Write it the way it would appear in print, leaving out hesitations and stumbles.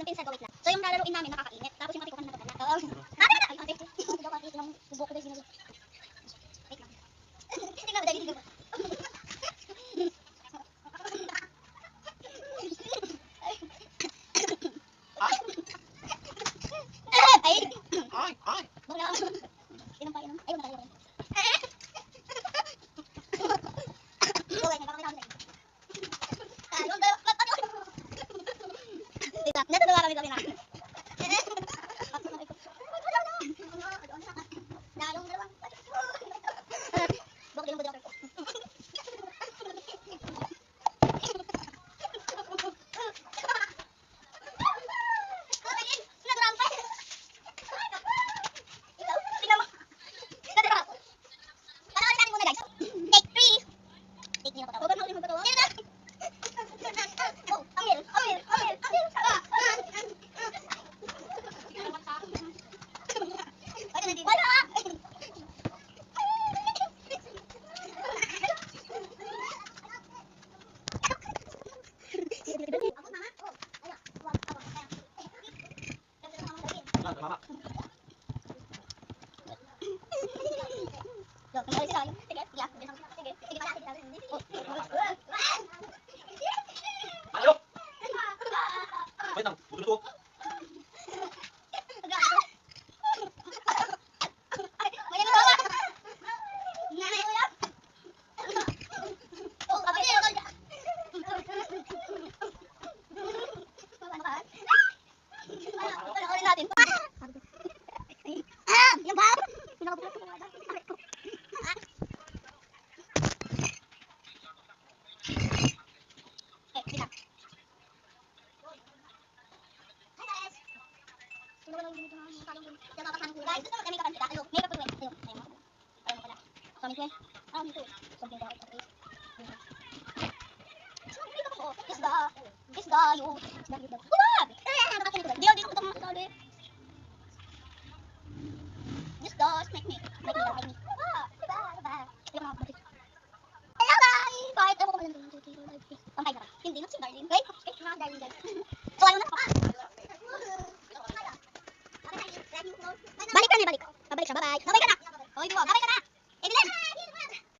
yung pinsa, wait lang. So yung lalaruin namin nakakainit. Tapos yung ate ko kanina natutala. Oo. Ate! Ay, ate. Joke, ate. Yung bubo ko dahil sinasya. Wait lang. Tingnan mo, dahil tingnan mo. Ay! Ay! Bukla ako. Inom pa, inom. Ay, huwag tayo. Okay, nagkakakilala ko na. Natutuwa kami na. Bakit yung budok ko? Take 3. Take niyo pa daw. Mama. Ayo! Wait lang, buto ko. Hindi na si Darling. Wait, mga Darling guys. So, ayaw na. Balik ka na, balik. Babalik siya, bye-bye. Babay ka na. Babay ka na.